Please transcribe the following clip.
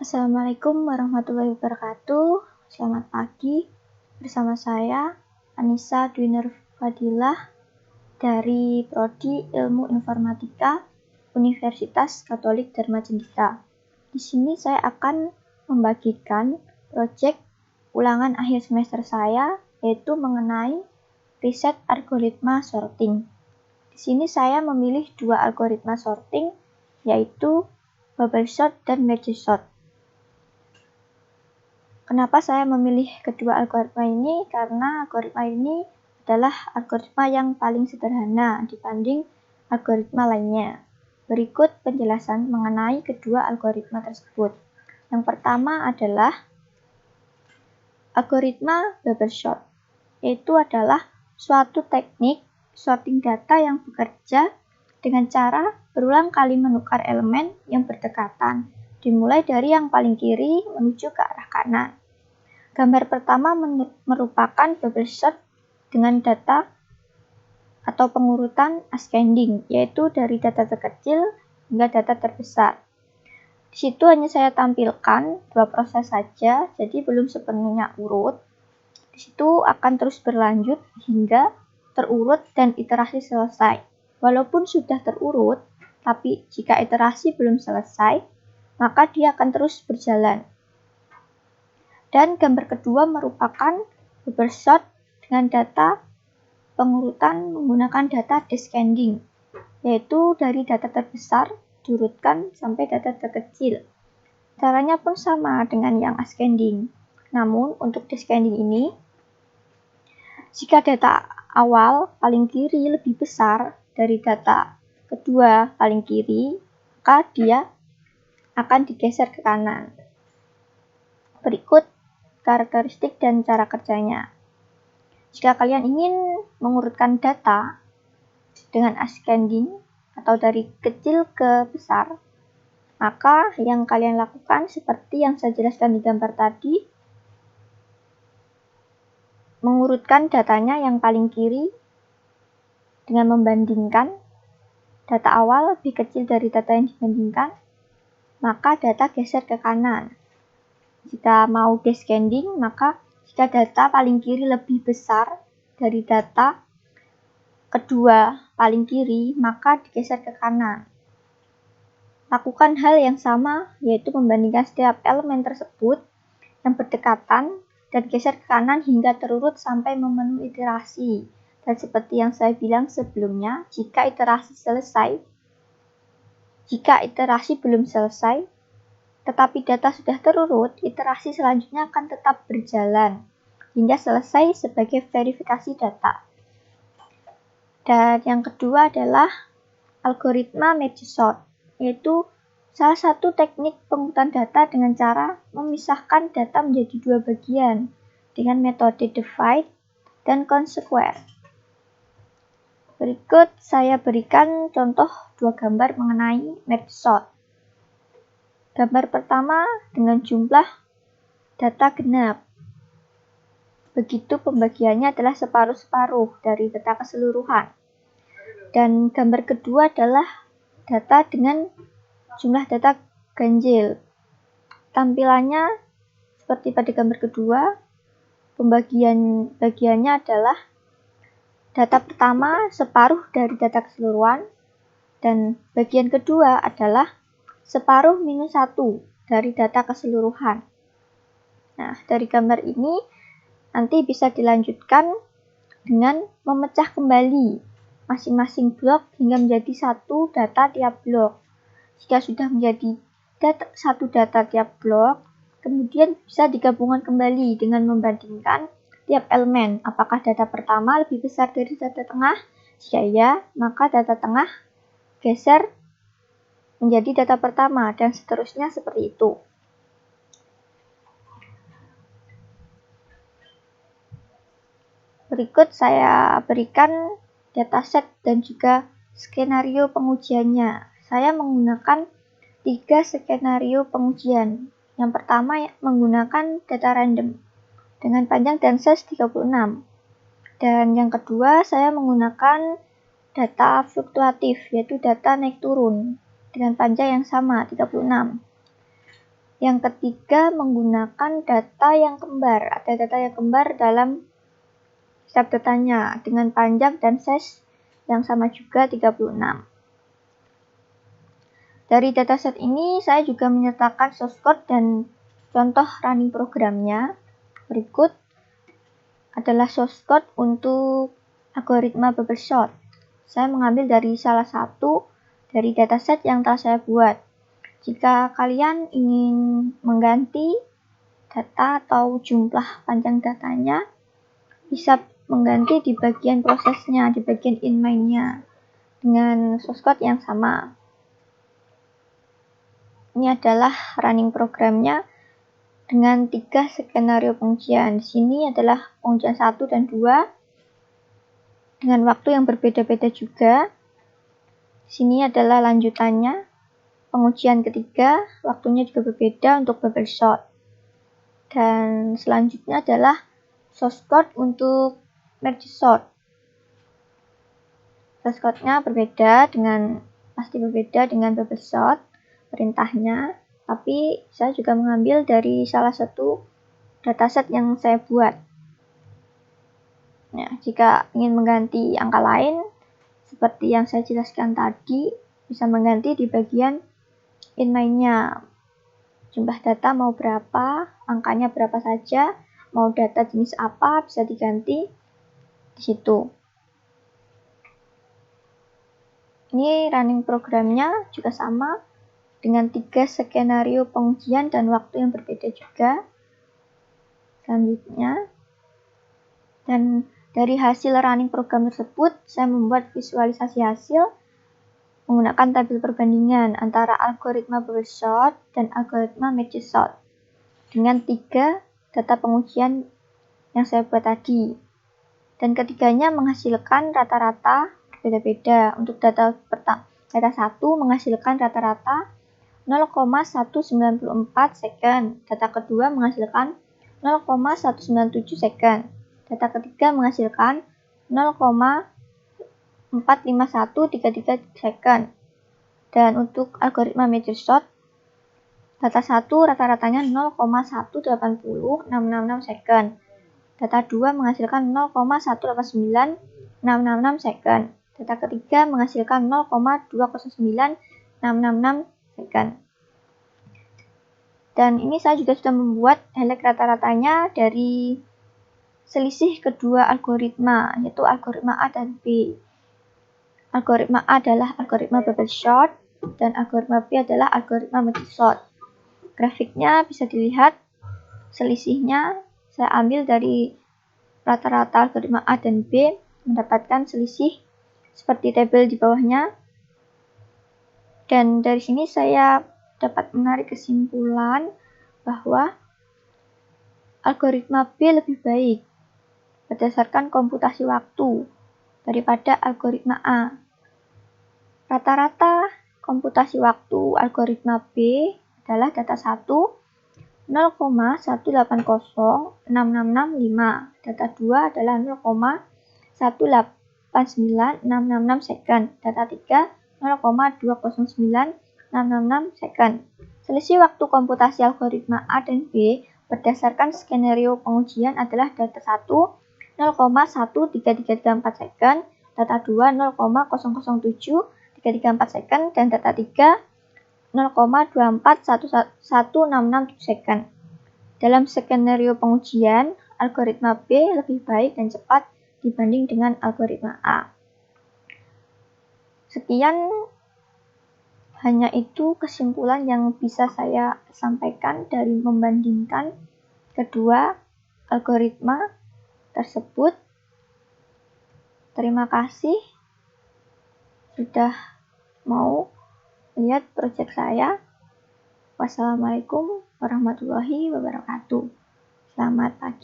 Assalamualaikum warahmatullahi wabarakatuh. Selamat pagi. Bersama saya Anissa Dwi Nur Fadilah dari Prodi Ilmu Informatika Universitas Katolik Dharma Cendika. Di sini saya akan membagikan proyek ulangan akhir semester saya, yaitu mengenai riset algoritma sorting. Di sini saya memilih dua algoritma sorting, yaitu bubble sort dan merge sort. Kenapa saya memilih kedua algoritma ini? Karena algoritma ini adalah algoritma yang paling sederhana dibanding algoritma lainnya. Berikut penjelasan mengenai kedua algoritma tersebut. Yang pertama adalah algoritma bubble sort, yaitu adalah suatu teknik sorting data yang bekerja dengan cara berulang kali menukar elemen yang berdekatan, dimulai dari yang paling kiri menuju ke arah kanan. Gambar pertama merupakan bubble sort dengan data atau pengurutan ascending, yaitu dari data terkecil hingga data terbesar. Di situ hanya saya tampilkan dua proses saja, jadi belum sepenuhnya urut. Di situ akan terus berlanjut hingga terurut dan iterasi selesai. Walaupun sudah terurut, tapi jika iterasi belum selesai, maka dia akan terus berjalan. Dan gambar kedua merupakan bubble sort dengan data pengurutan menggunakan data descending, yaitu dari data terbesar diurutkan sampai data terkecil. Caranya pun sama dengan yang ascending. Namun untuk descending ini, jika data awal paling kiri lebih besar dari data kedua paling kiri, maka dia akan digeser ke kanan. Berikut karakteristik dan cara kerjanya. Jika kalian ingin mengurutkan data dengan ascending atau dari kecil ke besar, maka yang kalian lakukan seperti yang saya jelaskan di gambar tadi, mengurutkan datanya yang paling kiri dengan membandingkan data awal lebih kecil dari data yang dibandingkan, maka data geser ke kanan. Jika mau descending, maka jika data paling kiri lebih besar dari data kedua paling kiri, maka digeser ke kanan. Lakukan hal yang sama, yaitu membandingkan setiap elemen tersebut yang berdekatan dan geser ke kanan hingga terurut sampai memenuhi iterasi. Dan seperti yang saya bilang sebelumnya, jika iterasi belum selesai, tetapi data sudah terurut, iterasi selanjutnya akan tetap berjalan hingga selesai sebagai verifikasi data. Dan yang kedua adalah algoritma merge sort, yaitu salah satu teknik pengurutan data dengan cara memisahkan data menjadi dua bagian dengan metode divide dan consequer. Berikut saya berikan contoh dua gambar mengenai merge sort. Gambar pertama dengan jumlah data genap. Begitu pembagiannya adalah separuh-separuh dari data keseluruhan. Dan gambar kedua adalah data dengan jumlah data ganjil. Tampilannya seperti pada gambar kedua, bagiannya adalah data pertama separuh dari data keseluruhan, dan bagian kedua adalah separuh minus 1 dari data keseluruhan. Nah, dari gambar ini nanti bisa dilanjutkan dengan memecah kembali masing-masing blok hingga menjadi satu data tiap blok. Jika sudah menjadi satu data tiap blok, kemudian bisa digabungkan kembali dengan membandingkan tiap elemen. Apakah data pertama lebih besar dari data tengah? Jika iya, maka data tengah geser menjadi data pertama, dan seterusnya seperti itu. Berikut saya berikan dataset dan juga skenario pengujiannya. Saya menggunakan 3 skenario pengujian. Yang pertama menggunakan data random dengan panjang denses 36. Dan yang kedua saya menggunakan data fluktuatif, yaitu data naik turun dengan panjang yang sama 36. Yang ketiga, menggunakan data yang kembar. Ada data yang kembar dalam setiap datanya dengan panjang dan size yang sama juga 36. Dari dataset ini saya juga menyertakan source code dan contoh running programnya. Berikut adalah source code untuk algoritma bubble sort. Saya mengambil dari salah satu dari dataset yang telah saya buat. Jika kalian ingin mengganti data atau jumlah panjang datanya, bisa mengganti di bagian prosesnya, di bagian inline-nya dengan source code yang sama. Ini adalah running programnya dengan 3 skenario pengujian. Di sini adalah pengujian 1 dan 2 dengan waktu yang berbeda-beda juga. Di sini adalah lanjutannya. Pengujian ketiga, waktunya juga berbeda untuk bubble sort. Dan selanjutnya adalah source code untuk merge sort. Source code-nya pasti berbeda dengan bubble sort perintahnya, tapi saya juga mengambil dari salah satu dataset yang saya buat. Nah, jika ingin mengganti angka lain, seperti yang saya jelaskan tadi, bisa mengganti di bagian inline-nya. Jumlah data mau berapa, angkanya berapa saja, mau data jenis apa, bisa diganti di situ. Ini running programnya juga sama dengan 3 skenario pengujian dan waktu yang berbeda juga. Selanjutnya, dan dari hasil running program tersebut, saya membuat visualisasi hasil menggunakan tabel perbandingan antara algoritma bubble sort dan algoritma merge sort dengan 3 data pengujian yang saya buat tadi. Dan ketiganya menghasilkan rata-rata berbeda-beda. Untuk data 1 menghasilkan rata-rata 0,194 second. Data kedua menghasilkan 0,197 second. Data ketiga menghasilkan 0,45133 second. Dan untuk algoritma merge sort, data 1 rata-ratanya 0,180,666 second. Data 2 menghasilkan 0,189,666 second. Data ketiga menghasilkan 0,209,666 second. Dan ini saya juga sudah membuat elek rata-ratanya dari selisih kedua algoritma, yaitu algoritma A dan B. Algoritma A adalah algoritma bubble sort dan algoritma B adalah algoritma merge sort. Grafiknya bisa dilihat selisihnya saya ambil dari rata-rata algoritma A dan B, mendapatkan selisih seperti tabel di bawahnya. Dan dari sini saya dapat menarik kesimpulan bahwa algoritma B lebih baik berdasarkan komputasi waktu daripada algoritma A. Rata-rata komputasi waktu algoritma B adalah data 1 0,180,665. Data 2 adalah 0,189,666 second. Data 3 0,209,666 second. Selisih waktu komputasi algoritma A dan B berdasarkan skenario pengujian adalah data 1 0,13334 second, data 2 0,007334 second, dan data 3 0,2416166 second. Dalam skenario pengujian, algoritma B lebih baik dan cepat dibanding dengan algoritma A. Sekian, hanya itu kesimpulan yang bisa saya sampaikan dari membandingkan kedua algoritma tersebut. Terima kasih sudah mau lihat proyek saya. Wassalamualaikum warahmatullahi wabarakatuh. Selamat pagi.